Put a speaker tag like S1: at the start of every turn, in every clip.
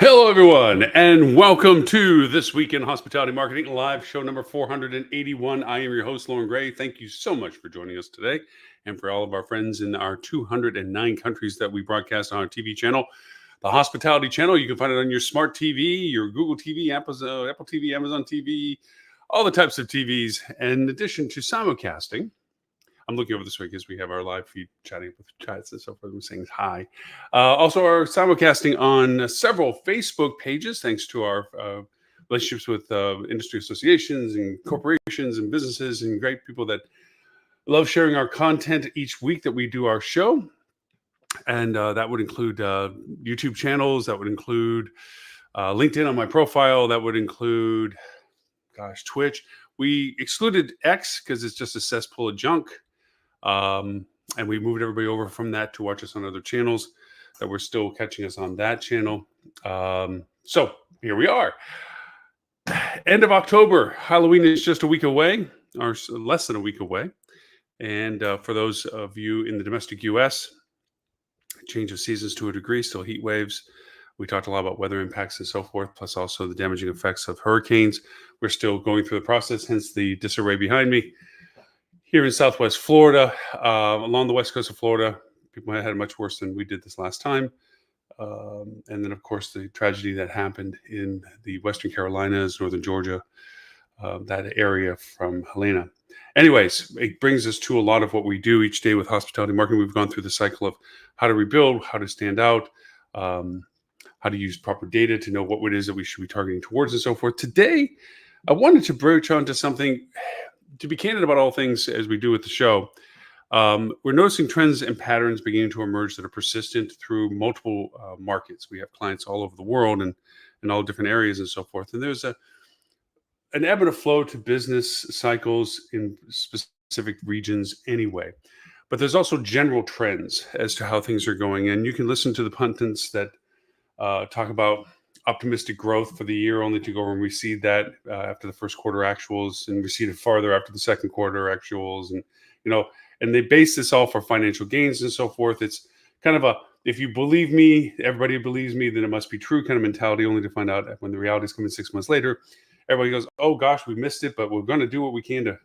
S1: Hello, everyone, and welcome to This Week in Hospitality Marketing Live, show number 481. I am your host, Lauren Gray. Thank you so much for joining us today, and for all of our friends in our 209 countries that we broadcast on our TV channel, the Hospitality Channel. You can find it on your smart TV, your Google TV, Apple TV, Amazon TV, all the types of TVs, in addition to simulcasting. I'm looking over this week as we have our live feed chatting with chats and so forth. I'm saying hi. Also, our simulcasting on several Facebook pages, thanks to our relationships with industry associations and corporations and businesses and great people that love sharing our content each week that we do our show. And that would include YouTube channels. That would include LinkedIn on my profile. That would include, Twitch. We excluded X because it's just a cesspool of junk. And we moved everybody over from that to watch us on other channels that we're still catching us on that channel. So here we are. End of October. Halloween is just a week away, or less than a week away. And for those of you in the domestic U.S., change of seasons to a degree, still heat waves. We talked a lot about weather impacts and so forth, plus also the damaging effects of hurricanes. We're still going through the process, hence the disarray behind me. Here in Southwest Florida, along the west coast of Florida, people had it much worse than we did this last time. And then, of course, the tragedy that happened in the Western Carolinas, Northern Georgia, that area from Helena. Anyways, it brings us to a lot of what we do each day with hospitality marketing. We've gone through the cycle of how to rebuild, how to stand out, how to use proper data to know what it is that we should be targeting towards and so forth. Today, I wanted to broach onto something. To be candid about all things as we do with the show, we're noticing trends and patterns beginning to emerge that are persistent through multiple markets. We have clients all over the world and in all different areas and so forth. And there's an ebb and a flow to business cycles in specific regions anyway. But there's also general trends as to how things are going. And you can listen to the pundits that talk about optimistic growth for the year, only to go and recede that after the first quarter actuals, and recede it farther after the second quarter actuals, and they base this all for financial gains and so forth. It's kind of a, if you believe me, everybody believes me, then it must be true kind of mentality, only to find out when the reality is coming 6 months later, everybody goes, oh gosh, we missed it, but we're going to do what we can to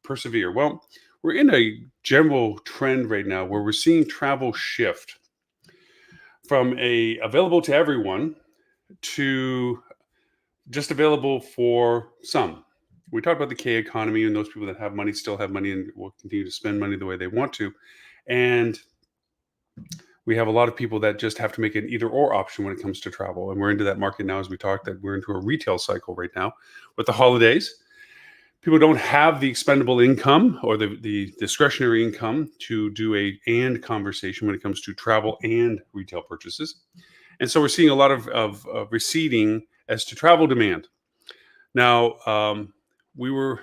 S1: persevere. Well, we're in a general trend right now where we're seeing travel shift from a available to everyone to just available for some. We talked about the K economy, and those people that have money still have money and will continue to spend money the way they want to. And we have a lot of people that just have to make an either or option when it comes to travel. And we're into that market now, as we talked, that we're into a retail cycle right now with the holidays. People don't have the expendable income or the discretionary income to do a and conversation when it comes to travel and retail purchases. And so we're seeing a lot of receding as to travel demand. Now, we were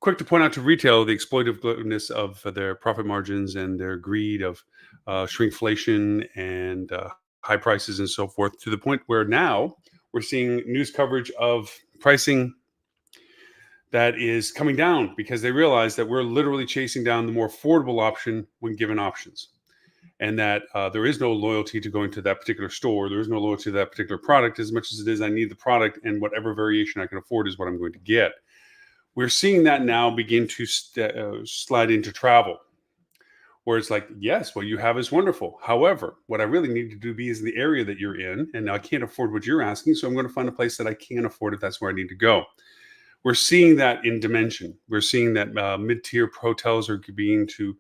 S1: quick to point out to retail the exploitativeness of their profit margins and their greed of shrinkflation and high prices and so forth, to the point where now we're seeing news coverage of pricing that is coming down because they realize that we're literally chasing down the more affordable option when given options. And that there is no loyalty to going to that particular store. There is no loyalty to that particular product as much as it is I need the product, and whatever variation I can afford is what I'm going to get. We're seeing that now begin to slide into travel, where it's like, yes, what you have is wonderful. However, what I really need to do is in the area that you're in, and I can't afford what you're asking, so I'm going to find a place that I can afford if that's where I need to go. We're seeing that in dimension. We're seeing that mid-tier hotels are beginning to,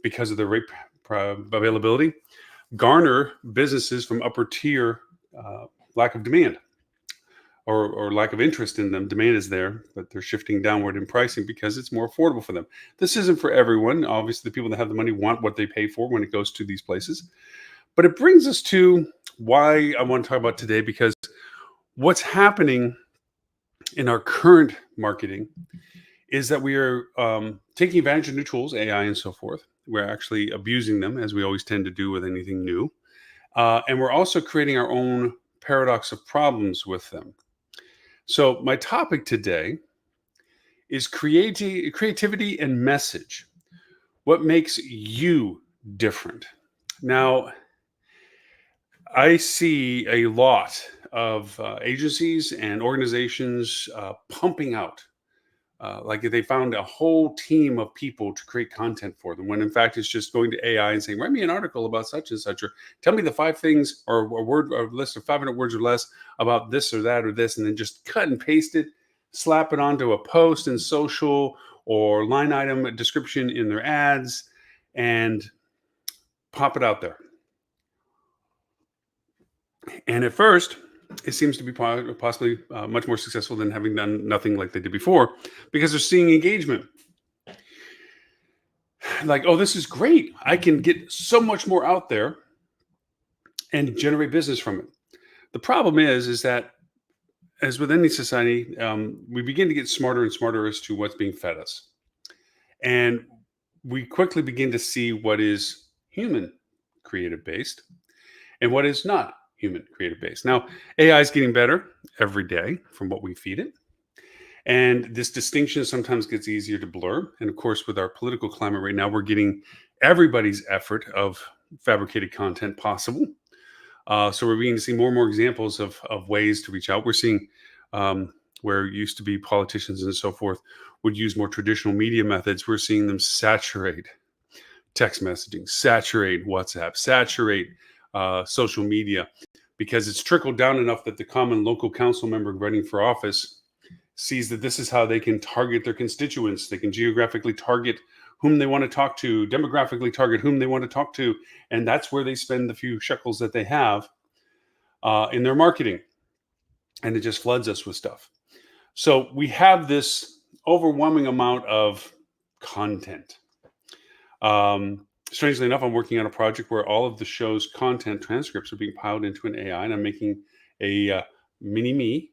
S1: because of the rate availability, garner businesses from upper tier lack of demand or lack of interest in them. Demand is there, but they're shifting downward in pricing because it's more affordable for them. This isn't for everyone. Obviously, the people that have the money want what they pay for when it goes to these places. But it brings us to why I want to talk about today, because what's happening in our current marketing is that we are taking advantage of new tools, AI and so forth. We're actually abusing them, as we always tend to do with anything new. And we're also creating our own paradox of problems with them. So my topic today is creativity and message. What makes you different? Now, I see a lot of agencies and organizations pumping out. Like if they found a whole team of people to create content for them, when in fact it's just going to AI and saying, "Write me an article about such and such," or "Tell me the 5 things," or a word, or a list of 500 words or less about this or that or this, and then just cut and paste it, slap it onto a post in social or line item description in their ads, and pop it out there. And at first, it seems to be possibly much more successful than having done nothing like they did before, because they're seeing engagement. Like, oh, this is great. I can get so much more out there and generate business from it. The problem is that as with any society, we begin to get smarter and smarter as to what's being fed us. And we quickly begin to see what is human creative based and what is not human creative based. Now, AI is getting better every day from what we feed it. And this distinction sometimes gets easier to blur. And of course, with our political climate right now, we're getting everybody's effort of fabricated content possible. So we're beginning to see more and more examples of ways to reach out. We're seeing where it used to be politicians and so forth would use more traditional media methods. We're seeing them saturate text messaging, saturate WhatsApp, saturate social media, because it's trickled down enough that the common local council member running for office sees that this is how they can target their constituents. They can geographically target whom they want to talk to, demographically target whom they want to talk to, and that's where they spend the few shekels that they have in their marketing, and it just floods us with stuff. So we have this overwhelming amount of content. Strangely enough, I'm working on a project where all of the show's content transcripts are being piled into an AI, and I'm making a mini me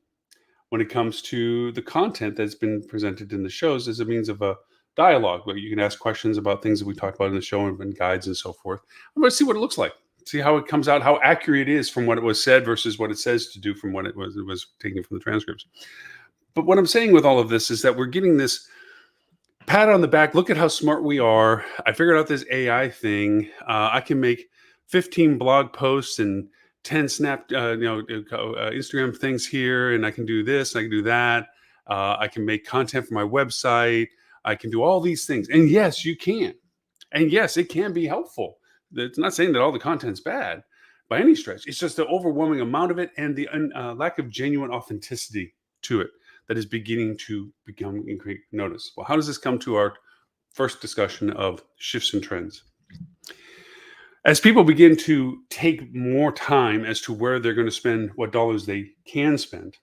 S1: when it comes to the content that's been presented in the shows as a means of a dialogue where you can ask questions about things that we talked about in the show and guides and so forth. I'm going to see what it looks like, see how it comes out, how accurate it is from what it was said versus what it says to do from what it was taken from the transcripts. But what I'm saying with all of this is that we're getting this pat on the back. Look at how smart we are. I figured out this AI thing. I can make 15 blog posts and 10 Instagram things here, and I can do this, and I can do that. I can make content for my website. I can do all these things. And yes, you can. And yes, it can be helpful. It's not saying that all the content's bad by any stretch. It's just the overwhelming amount of it and the lack of genuine authenticity to it that is beginning to become notice. Well, how does this come to our first discussion of shifts and trends? As people begin to take more time as to where they're going to spend what dollars they can spend,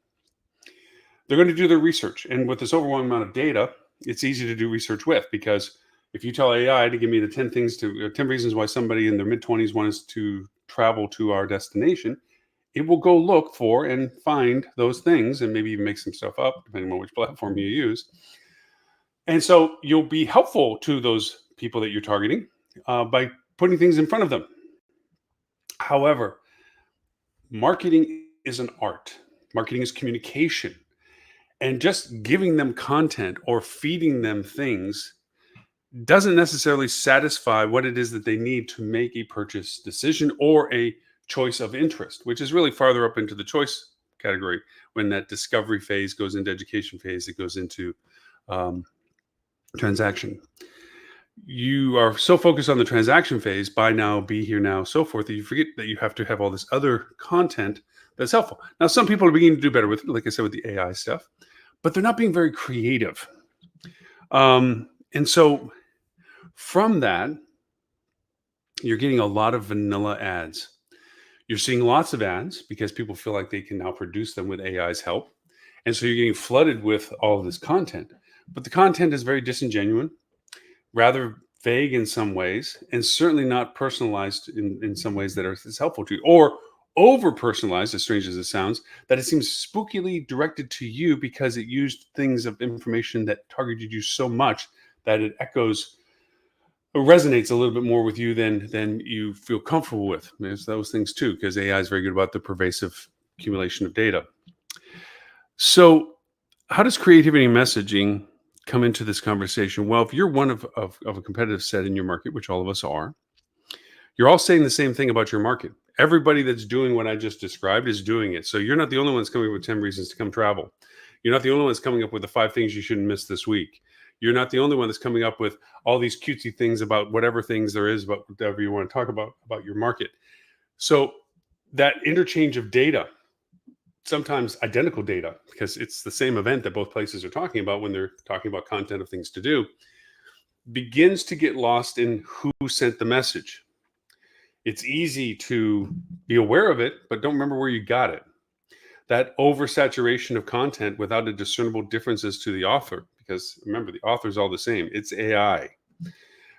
S1: they're going to do their research. And with this overwhelming amount of data, it's easy to do research with, because if you tell AI to give me the 10 reasons why somebody in their mid-20s wants to travel to our destination, it will go look for and find those things and maybe even make some stuff up, depending on which platform you use. And so you'll be helpful to those people that you're targeting by putting things in front of them. However, marketing is an art. Marketing is communication. And just giving them content or feeding them things doesn't necessarily satisfy what it is that they need to make a purchase decision or a choice of interest, which is really farther up into the choice category. When that discovery phase goes into education phase, it goes into transaction. You are so focused on the transaction phase, buy now, be here now, so forth, that you forget that you have to have all this other content that's helpful. Now, some people are beginning to do better with, like I said, with the AI stuff, but they're not being very creative. And so from that, you're getting a lot of vanilla ads. You're seeing lots of ads because people feel like they can now produce them with AI's help. And so you're getting flooded with all of this content. But the content is very disingenuous, rather vague in some ways, and certainly not personalized in some ways that are as helpful to you, or over personalized, as strange as it sounds, that it seems spookily directed to you because it used things of information that targeted you so much that it resonates a little bit more with you than you feel comfortable with. There's those things too, because AI is very good about the pervasive accumulation of data. So how does creativity and messaging come into this conversation? Well, if you're one of a competitive set in your market, which all of us are, you're all saying the same thing about your market. Everybody that's doing what I just described is doing it. So you're not the only ones coming up with 10 reasons to come travel. You're not the only ones coming up with the 5 things you shouldn't miss this week. You're not the only one that's coming up with all these cutesy things about whatever things there is about whatever you want to talk about your market. So that interchange of data, sometimes identical data, because it's the same event that both places are talking about when they're talking about content of things to do, begins to get lost in who sent the message. It's easy to be aware of it, but don't remember where you got it. That oversaturation of content without a discernible differences to the author, because remember, the author's all the same. It's AI.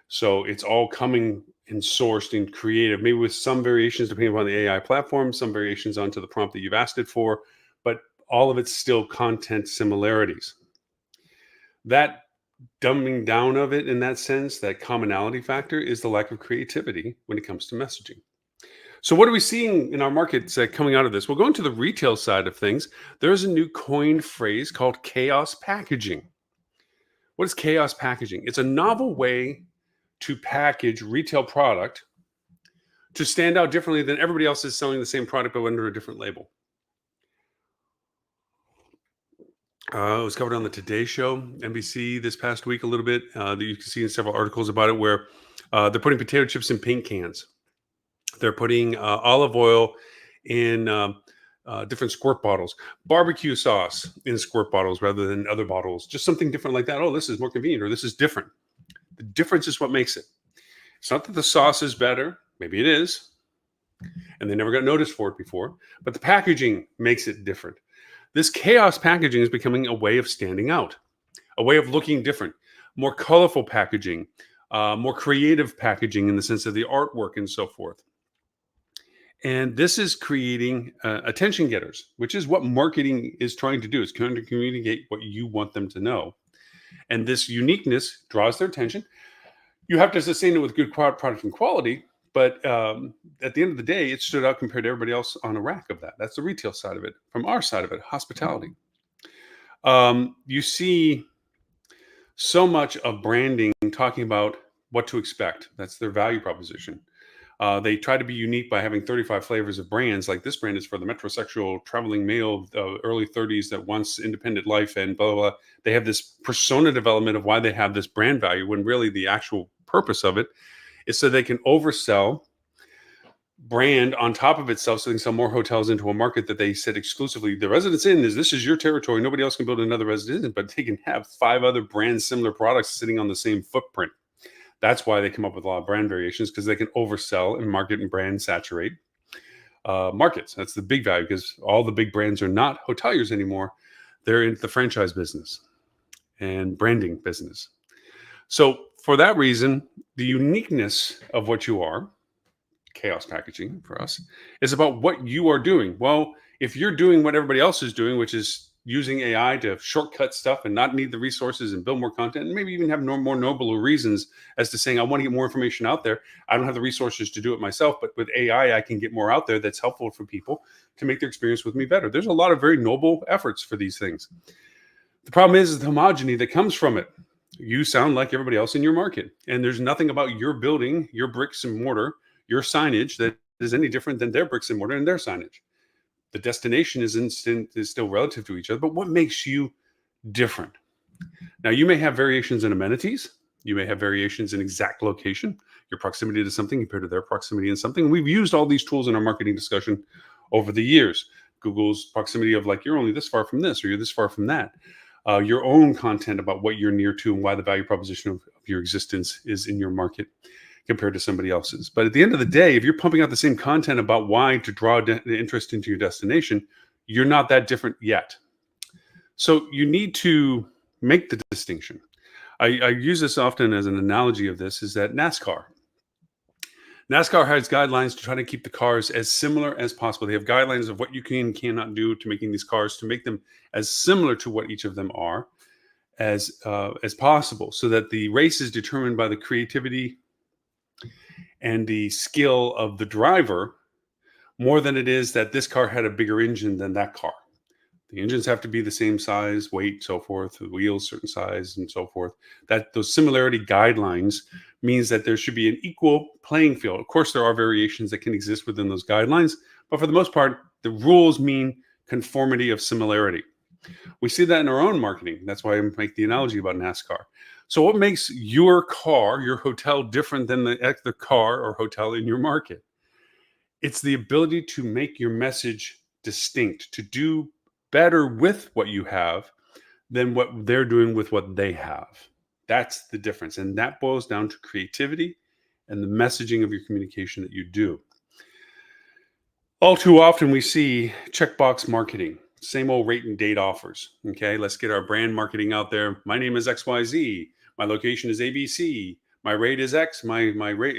S1: So it's all coming and sourced and creative, maybe with some variations depending upon the AI platform, some variations onto the prompt that you've asked it for, but all of it's still content similarities. That dumbing down of it in that sense, that commonality factor, is the lack of creativity when it comes to messaging. So, what are we seeing in our markets coming out of this? We'll go into the retail side of things. There's a new coined phrase called chaos packaging. What is chaos packaging? It's a novel way to package retail product to stand out differently than everybody else is selling the same product but under a different label. It was covered on the Today Show, NBC, this past week a little bit. That you can see in several articles about it, where they're putting potato chips in paint cans. They're putting olive oil in different squirt bottles, barbecue sauce in squirt bottles rather than other bottles, just something different like that. Oh, this is more convenient, or this is different. The difference is what makes it. It's not that the sauce is better. Maybe it is, and they never got noticed for it before, but the packaging makes it different. This chaos packaging is becoming a way of standing out, a way of looking different, more colorful packaging, more creative packaging in the sense of the artwork and so forth. And this is creating attention getters, which is what marketing is trying to do. It's trying to communicate what you want them to know. And this uniqueness draws their attention. You have to sustain it with good product and quality. But at the end of the day, it stood out compared to everybody else on a rack of that. That's the retail side of it. From our side of it, hospitality. You see so much of branding talking about what to expect. That's their value proposition. They try to be unique by having 35 flavors of brands. Like this brand is for the metrosexual traveling male, early 30s that wants independent life and blah, blah, blah. They have this persona development of why they have this brand value, when really the actual purpose of it is so they can oversell brand on top of itself, so they can sell more hotels into a market that they said exclusively the Residence Inn is, this is your territory. Nobody else can build another Residence Inn, but they can have 5 other brand similar products sitting on the same footprint. That's why they come up with a lot of brand variations, because they can oversell and market and brand saturate markets. That's the big value, because all the big brands are not hoteliers anymore. They're in the franchise business and branding business. So for that reason, the uniqueness of what you are, chaos packaging for us, is about what you are doing. Well, if you're doing what everybody else is doing, which is using AI to shortcut stuff and not need the resources and build more content, and maybe even have more nobler reasons as to saying, I want to get more information out there. I don't have the resources to do it myself, but with AI, I can get more out there that's helpful for people to make their experience with me better. There's a lot of very noble efforts for these things. The problem is the homogeny that comes from it. You sound like everybody else in your market, and there's nothing about your building, your bricks and mortar, your signage that is any different than their bricks and mortar and their signage. The destination is still relative to each other, but what makes you different? Now, you may have variations in amenities. You may have variations in exact location, your proximity to something compared to their proximity in something. We've used all these tools in our marketing discussion over the years. Google's proximity of like, you're only this far from this, or you're this far from that. Your own content about what you're near to and why the value proposition of your existence is in your market compared to somebody else's. But at the end of the day, if you're pumping out the same content about why to draw interest into your destination, you're not that different yet. So you need to make the distinction. I use this often as an analogy of this, is that NASCAR has guidelines to try to keep the cars as similar as possible. They have guidelines of what you can and cannot do to making these cars, to make them as similar to what each of them are as possible, so that the race is determined by the creativity and the skill of the driver more than it is that this car had a bigger engine than that car. The engines have to be the same size, weight, so forth. The wheels, certain size, and so forth. That those similarity guidelines means that there should be an equal playing field. Of course, there are variations that can exist within those guidelines, but for the most part, the rules mean conformity of similarity. We see that in our own marketing. That's why I make the analogy about NASCAR. So, what makes your car, your hotel, different than the car or hotel in your market? It's the ability to make your message distinct, to do better with what you have than what they're doing with what they have. That's the difference. And that boils down to creativity and the messaging of your communication that you do. All too often, we see checkbox marketing, same old rate and date offers. Okay, let's get our brand marketing out there. My name is XYZ. My location is ABC. My rate is X. My rate,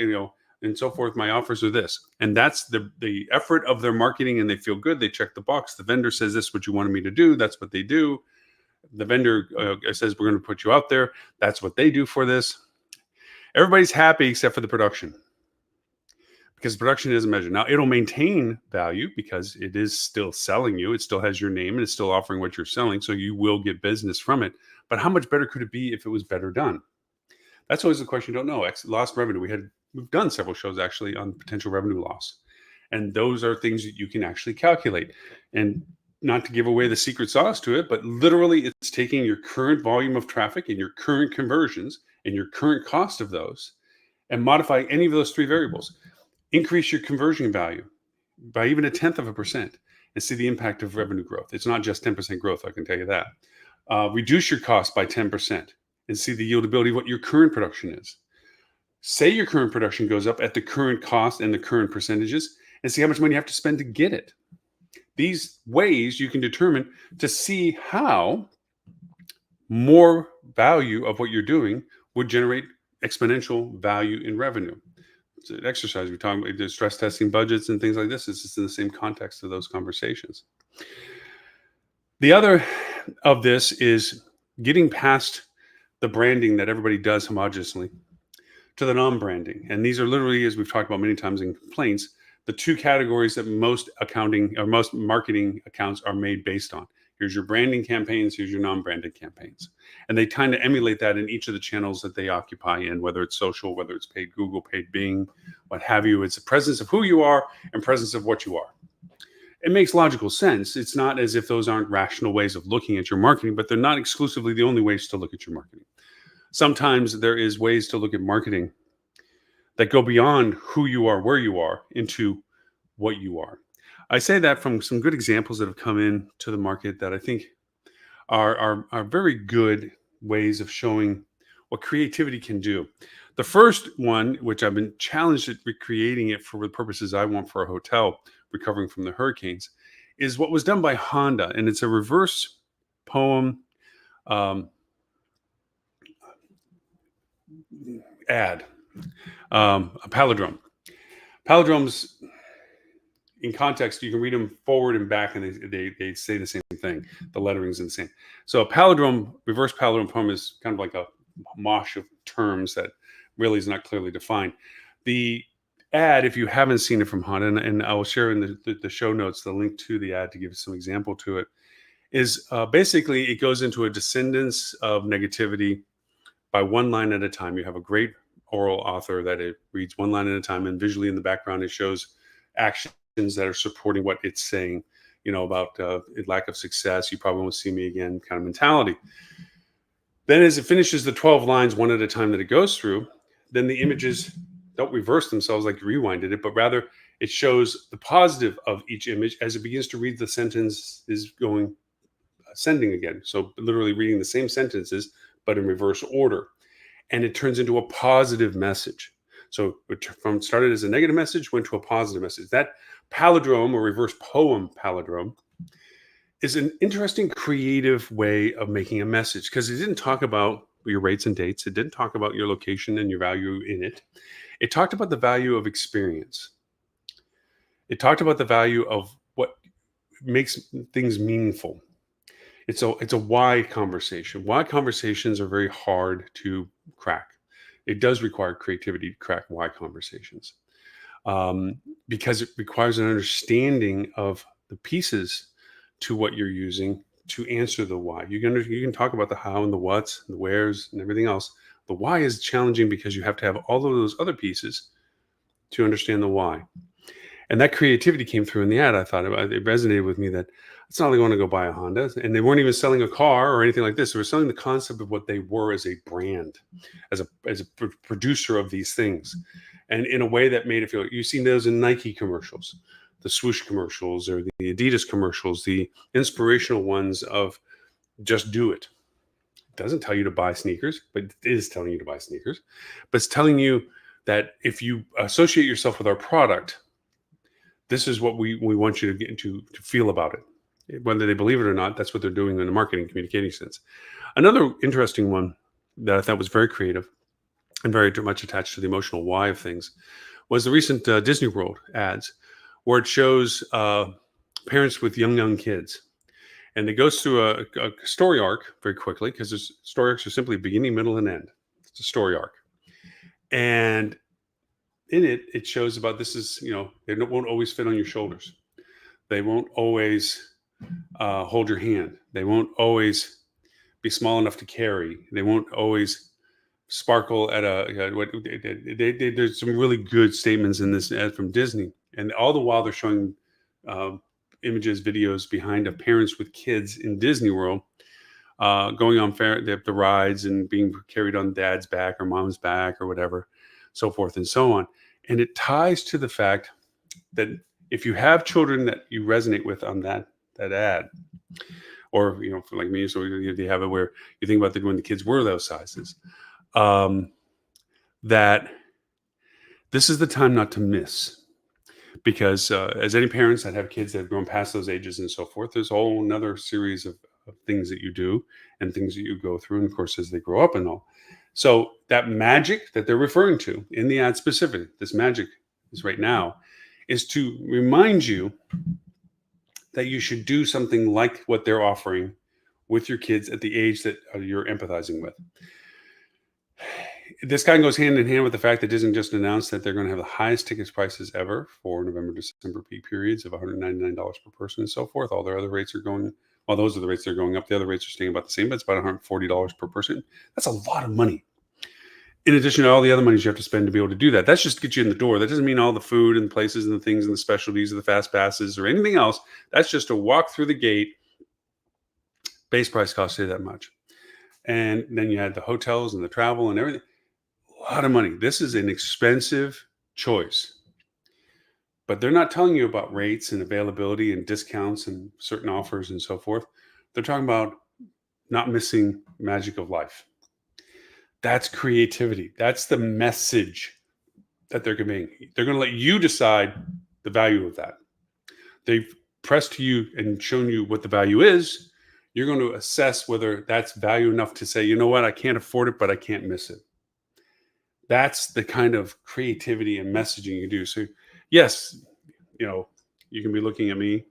S1: and so forth. My offers are this, and that's the effort of their marketing, and they feel good. They check the box. The vendor says, "This is what you wanted me to do." That's what they do. The vendor says, "We're going to put you out there." That's what they do for this. Everybody's happy except for the production, because production isn't measured. Now, it'll maintain value because it is still selling you. It still has your name and it's still offering what you're selling. So you will get business from it. But how much better could it be if it was better done? That's always the question you don't know. Lost revenue. We've done several shows actually on potential revenue loss. And those are things that you can actually calculate. And not to give away the secret sauce to it, but literally it's taking your current volume of traffic and your current conversions and your current cost of those and modify any of those three variables. Increase your conversion value by even 0.1% and see the impact of revenue growth. It's not just 10% growth, I can tell you that. Reduce your cost by 10% and see the yieldability of what your current production is. Say your current production goes up at the current cost and the current percentages and see how much money you have to spend to get it. These ways you can determine to see how more value of what you're doing would generate exponential value in revenue. It's an exercise. We talk about stress testing budgets and things like this. It's just in the same context of those conversations. The other of this is getting past the branding that everybody does homogeneously to the non-branding. And these are literally, as we've talked about many times in complaints, the two categories that most accounting or most marketing accounts are made based on. Here's your branding campaigns, here's your non-branded campaigns. And they kind of emulate that in each of the channels that they occupy in, whether it's social, whether it's paid Google, paid Bing, what have you. It's a presence of who you are and presence of what you are. It makes logical sense. It's not as if those aren't rational ways of looking at your marketing, but they're not exclusively the only ways to look at your marketing. Sometimes there is ways to look at marketing that go beyond who you are, where you are, into what you are. I say that from some good examples that have come in to the market that I think are very good ways of showing what creativity can do. The first one, which I've been challenged at recreating it for the purposes I want for a hotel recovering from the hurricanes, is what was done by Honda, and it's a reverse poem ad, a palindrome. Palindromes, in context, you can read them forward and back, and they say the same thing. The lettering's the same. So a palindrome, reverse palindrome poem, is kind of like a mosh of terms that really is not clearly defined. The ad, if you haven't seen it from Honda, and I will share in the show notes the link to the ad to give some example to it, is basically it goes into a descendance of negativity by one line at a time. You have a great oral author that it reads one line at a time, and visually in the background it shows actions that are supporting what it's saying, about lack of success, you probably won't see me again kind of mentality. Then as it finishes the 12 lines one at a time that it goes through, then the images don't reverse themselves like you rewinded it, but rather it shows the positive of each image as it begins to read the sentence is going ascending again. So literally reading the same sentences, but in reverse order. And it turns into a positive message. So from started as a negative message, went to a positive message. That palindrome, or reverse poem palindrome, is an interesting creative way of making a message, because it didn't talk about your rates and dates. It didn't talk about your location and your value in it. It talked about the value of experience. It talked about the value of what makes things meaningful. It's a why conversation. Why conversations are very hard to crack. It does require creativity to crack why conversations, because it requires an understanding of the pieces to what you're using to answer the why. You can talk about the how and the what's and the where's and everything else. The why is challenging because you have to have all of those other pieces to understand the why. And that creativity came through in the ad. I thought it resonated with me that it's not like I want to go buy a Honda. And they weren't even selling a car or anything like this. They were selling the concept of what they were as a brand, as a producer of these things. And in a way that made it feel, you've seen those in Nike commercials, the swoosh commercials or the Adidas commercials, the inspirational ones of just do it. It doesn't tell you to buy sneakers, but it is telling you to buy sneakers. But it's telling you that if you associate yourself with our product, this is what we want you to get to feel about it. Whether they believe it or not, that's what they're doing in the marketing communicating sense. Another interesting one that I thought was very creative and very much attached to the emotional why of things was the recent Disney World ads, where it shows parents with young kids. And it goes through a story arc very quickly, because story arcs are simply beginning, middle, and end. It's a story arc. And in it shows about this is, they won't always fit on your shoulders. They won't always hold your hand. They won't always be small enough to carry. They won't always sparkle at there's some really good statements in this ad from Disney. And all the while they're showing images, videos behind of parents with kids in Disney World going on the rides and being carried on dad's back or mom's back or whatever, so forth and so on. And it ties to the fact that if you have children that you resonate with on that ad, or for like me, so you have it where you think about when the kids were those sizes, that this is the time not to miss, because as any parents that have kids that have grown past those ages and so forth, there's a whole another series of things that you do and things that you go through, and of course as they grow up and all. So that magic that they're referring to in the ad specifically, this magic is right now, is to remind you that you should do something like what they're offering with your kids at the age that you're empathizing with. This kind of goes hand in hand with the fact that Disney just announced that they're going to have the highest tickets prices ever for November, December peak periods of $199 per person and so forth. All their other rates are going, well, those are the rates that are going up. The other rates are staying about the same, but it's about $140 per person. That's a lot of money. In addition to all the other monies you have to spend to be able to do that. That's just to get you in the door. That doesn't mean all the food and places and the things and the specialties or the fast passes or anything else. That's just to walk through the gate. Base price costs you that much. And then you had the hotels and the travel and everything. A lot of money. This is an expensive choice. But they're not telling you about rates and availability and discounts and certain offers and so forth. They're talking about not missing magic of life. That's creativity. That's the message that they're conveying. They're going to let you decide the value of that. They've pressed to you and shown you what the value is. You're going to assess whether that's value enough to say, you know what, I can't afford it, but I can't miss it. That's the kind of creativity and messaging you do. So yes, you can be looking at me.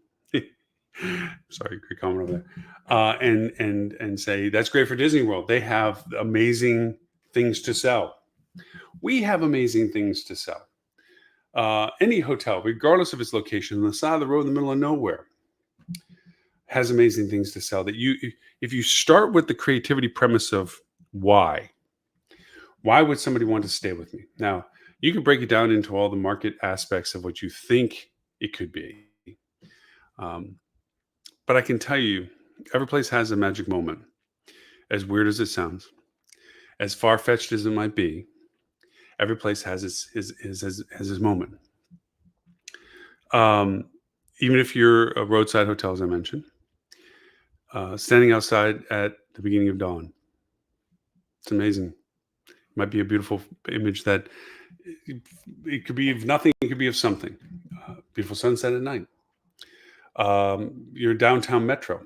S1: Sorry, great comment over there. And say, that's great for Disney World. They have amazing things to sell. We have amazing things to sell. Any hotel, regardless of its location, on the side of the road in the middle of nowhere, has amazing things to sell. That if you start with the creativity premise of why would somebody want to stay with me? Now, you can break it down into all the market aspects of what you think it could be. But I can tell you, every place has a magic moment. As weird as it sounds, as far-fetched as it might be, every place has his moment. Even if you're a roadside hotel, as I mentioned, standing outside at the beginning of dawn, it's amazing. It might be a beautiful image that it could be of nothing. It could be of something. Beautiful sunset at night. Your downtown metro,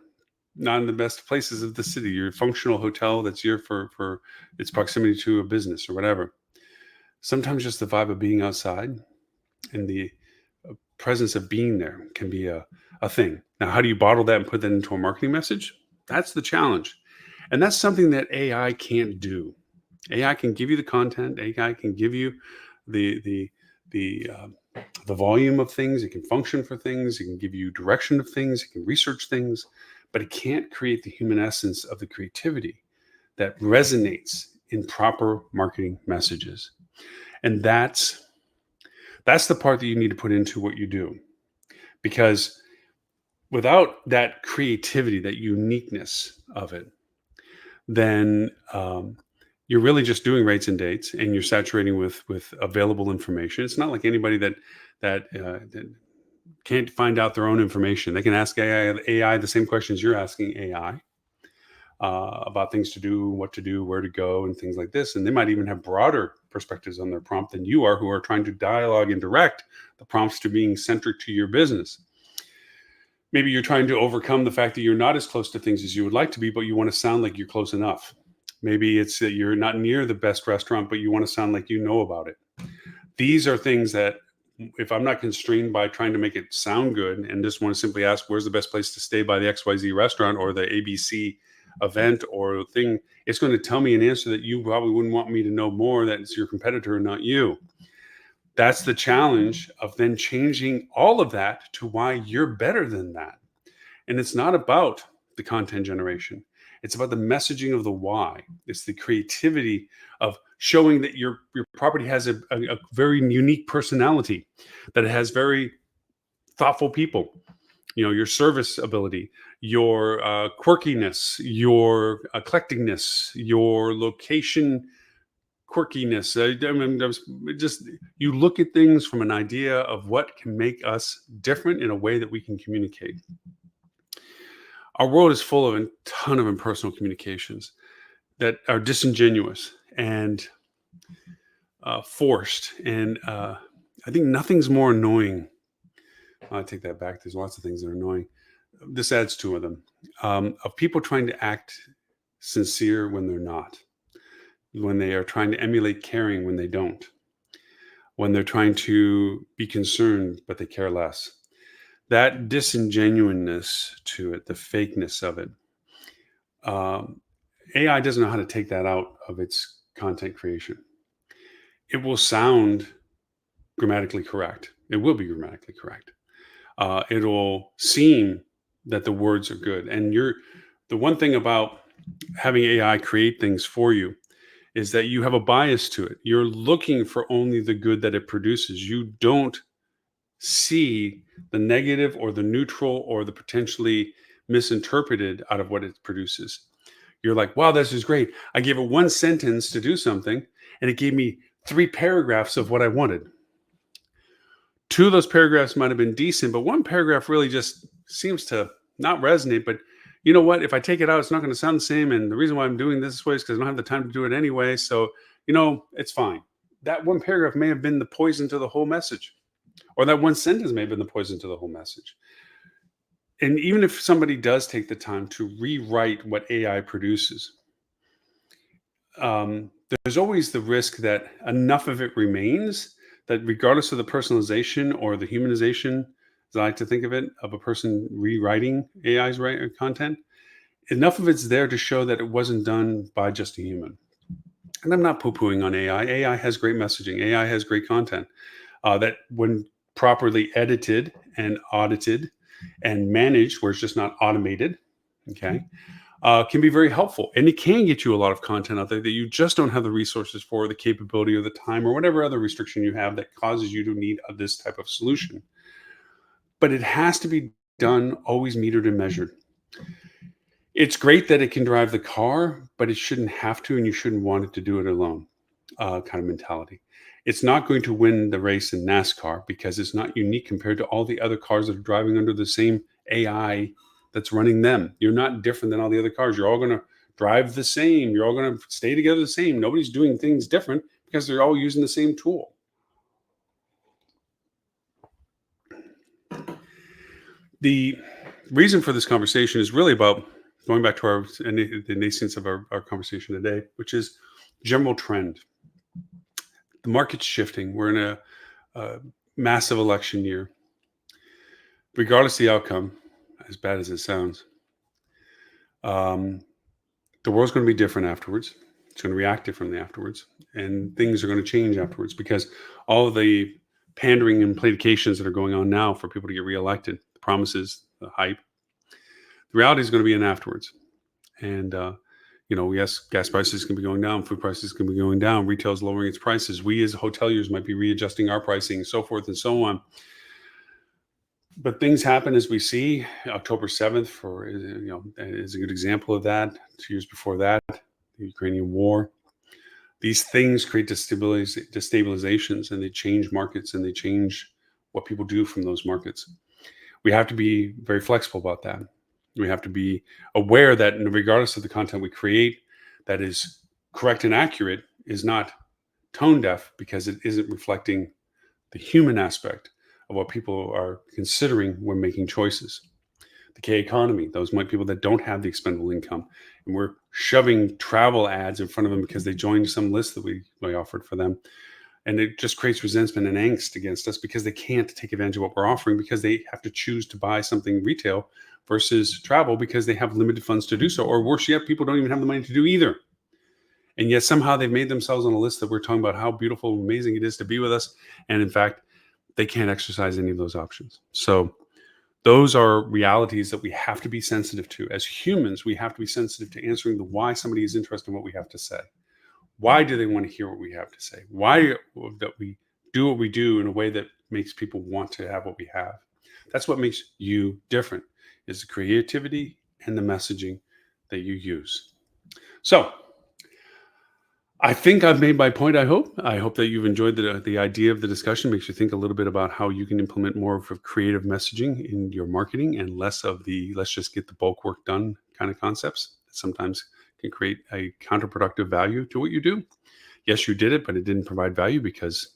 S1: not in the best places of the city. Your functional hotel that's here for its proximity to a business or whatever. Sometimes just the vibe of being outside and the presence of being there can be a thing. Now, how do you bottle that and put that into a marketing message? That's the challenge. And that's something that AI can't do. AI can give you the content. AI can give you the the volume of things, it can function for things, it can give you direction of things, it can research things, but it can't create the human essence of the creativity that resonates in proper marketing messages. And that's the part that you need to put into what you do. Because without that creativity, that uniqueness of it, then you're really just doing rates and dates, and you're saturating with available information. It's not like anybody that can't find out their own information. They can ask AI the same questions you're asking AI about things to do, what to do, where to go, and things like this. And they might even have broader perspectives on their prompt than you are, who are trying to dialogue and direct the prompts to being centric to your business. Maybe you're trying to overcome the fact that you're not as close to things as you would like to be, but you want to sound like you're close enough. Maybe it's that you're not near the best restaurant, but you want to sound like you know about it. These are things that, if I'm not constrained by trying to make it sound good and just want to simply ask, where's the best place to stay by the XYZ restaurant or the ABC event or thing, it's going to tell me an answer that you probably wouldn't want me to know more, that it's your competitor, not you. That's the challenge of then changing all of that to why you're better than that. And it's not about the content generation. It's about the messaging of the why. It's the creativity of showing that your property has a very unique personality, that it has very thoughtful people. Your service ability, your quirkiness, your eclecticness, your location quirkiness. You look at things from an idea of what can make us different in a way that we can communicate. Our world is full of a ton of impersonal communications that are disingenuous and forced. And I think nothing's more annoying. I take that back. There's lots of things that are annoying. This adds two of them. Of people trying to act sincere when they're not. When they are trying to emulate caring when they don't. When they're trying to be concerned, but they care less. That disingenuousness to it, the fakeness of it. AI doesn't know how to take that out of its content creation. It will sound grammatically correct. It will be grammatically correct. It'll seem that the words are good. And the one thing about having AI create things for you is that you have a bias to it. You're looking for only the good that it produces. You don't see the negative or the neutral or the potentially misinterpreted out of what it produces. You're like, wow, this is great. I gave it one sentence to do something, and it gave me 3 paragraphs of what I wanted. 2 of those paragraphs might have been decent, but one paragraph really just seems to not resonate. But you know what? If I take it out, it's not going to sound the same. And the reason why I'm doing this way is because I don't have the time to do it anyway. So, it's fine. That one paragraph may have been the poison to the whole message, or that one sentence may have been the poison to the whole message. And even if somebody does take the time to rewrite what AI produces, there's always the risk that enough of it remains that, regardless of the personalization or the humanization, as I like to think of it, of a person rewriting AI's content, enough of it's there to show that it wasn't done by just a human. And I'm not poo-pooing on AI. AI has great messaging. AI has great content that, when properly edited and audited and managed, where it's just not automated, okay, can be very helpful. And it can get you a lot of content out there that you just don't have the resources for, the capability or the time or whatever other restriction you have that causes you to need this type of solution. But it has to be done always metered and measured. It's great that it can drive the car, but it shouldn't have to, and you shouldn't want it to do it alone, kind of mentality. It's not going to win the race in NASCAR because it's not unique compared to all the other cars that are driving under the same AI that's running them. You're not different than all the other cars. You're all going to drive the same. You're all going to stay together the same. Nobody's doing things different because they're all using the same tool. The reason for this conversation is really about going back to the nascence of our conversation today, which is general trend. The market's shifting. We're in a massive election year. Regardless of the outcome, as bad as it sounds, the world's going to be different afterwards. It's going to react differently afterwards, and things are going to change afterwards because all of the pandering and placations that are going on now for people to get reelected, the promises, the hype. The reality is going to be in afterwards. And, yes, gas prices can be going down, food prices can be going down, retail is lowering its prices. We as hoteliers might be readjusting our pricing, so forth and so on. But things happen as we see. October 7th is a good example of that. 2 years before that, the Ukrainian war. These things create destabilizations, and they change markets, and they change what people do from those markets. We have to be very flexible about that. We have to be aware that regardless of the content we create that is correct and accurate is not tone deaf because it isn't reflecting the human aspect of what people are considering when making choices. The K economy, those might people that don't have the expendable income, and we're shoving travel ads in front of them because they joined some list that we offered for them. And it just creates resentment and angst against us because they can't take advantage of what we're offering because they have to choose to buy something retail versus travel because they have limited funds to do so. Or worse yet, people don't even have the money to do either. And yet somehow they've made themselves on a list that we're talking about how beautiful, amazing it is to be with us. And in fact, they can't exercise any of those options. So those are realities that we have to be sensitive to. As humans, we have to be sensitive to answering the why somebody is interested in what we have to say. Why do they want to hear what we have to say? Why that we do what we do in a way that makes people want to have what we have? That's what makes you different, is the creativity and the messaging that you use. So I think I've made my point, I hope. I hope that you've enjoyed the idea of the discussion. Makes you think a little bit about how you can implement more of creative messaging in your marketing and less of the let's just get the bulk work done kind of concepts that sometimes can create a counterproductive value to what you do. Yes, you did it, but it didn't provide value because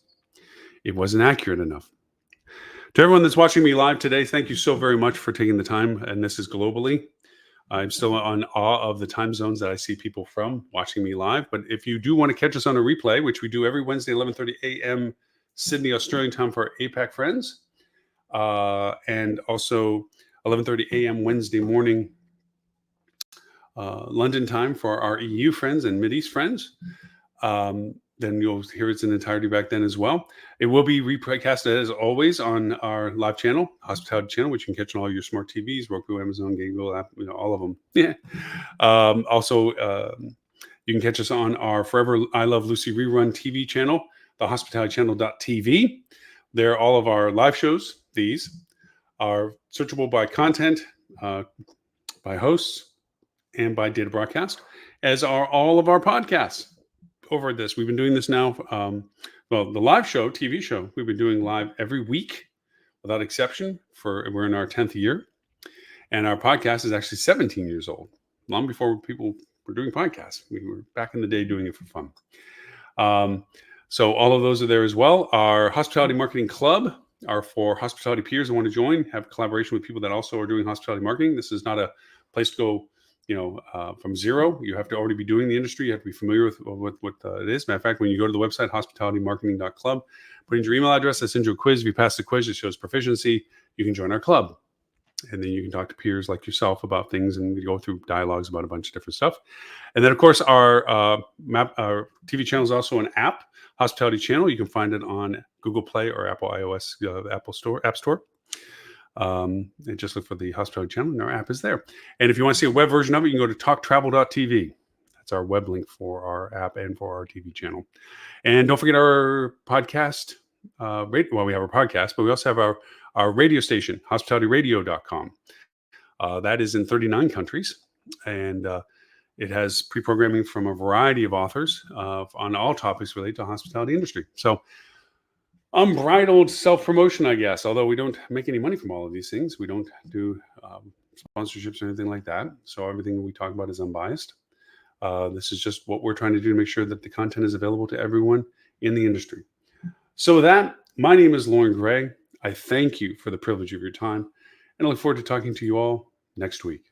S1: it wasn't accurate enough. To everyone that's watching me live today, thank you so very much for taking the time. And this is globally. I'm still on awe of the time zones that I see people from watching me live. But if you do want to catch us on a replay, which we do every Wednesday, 11:30 a.m. Sydney, Australian time for our APAC friends, and also 11:30 a.m. Wednesday morning, London time for our EU friends and Mideast friends, then you'll hear its in entirety back then as well. It will be rebroadcasted as always on our live channel, Hospitality Channel, which you can catch on all your smart TVs, Roku, Amazon, Google, app, all of them. Yeah. Also, you can catch us on our Forever I Love Lucy rerun TV channel, the hospitalitychannel.tv. There, all of our live shows, these are searchable by content, by hosts, and by data broadcast, as are all of our podcasts. Over this, we've been doing this now. The live show, TV show, we've been doing live every week without exception. We're in our 10th year, and our podcast is actually 17 years old. Long before people were doing podcasts, we were back in the day doing it for fun. So all of those are there as well. Our Hospitality Marketing Club are for hospitality peers who want to join, have collaboration with people that also are doing hospitality marketing. This is not a place to go from zero. You have to already be doing the industry. You have to be familiar with what it is. Matter of fact, when you go to the website, hospitalitymarketing.club, put in your email address, I send you a quiz. If you pass the quiz, it shows proficiency. You can join our club. And then you can talk to peers like yourself about things, and we go through dialogues about a bunch of different stuff. And then, of course, our TV channel is also an app, Hospitality Channel. You can find it on Google Play or Apple iOS, App Store. And just look for the Hospitality Channel, and our app is there. And if you want to see a web version of it, you can go to talktravel.tv. That's our web link for our app and for our TV channel. And don't forget our podcast. We have our podcast, but we also have our radio station, hospitalityradio.com. That is in 39 countries, and it has pre-programming from a variety of authors on all topics related to the hospitality industry. So unbridled self-promotion, I guess, although we don't make any money from all of these things. We don't do sponsorships or anything like that. So everything we talk about is unbiased. This is just what we're trying to do to make sure that the content is available to everyone in the industry. So with that, my name is Loren Gray. I thank you for the privilege of your time, and I look forward to talking to you all next week.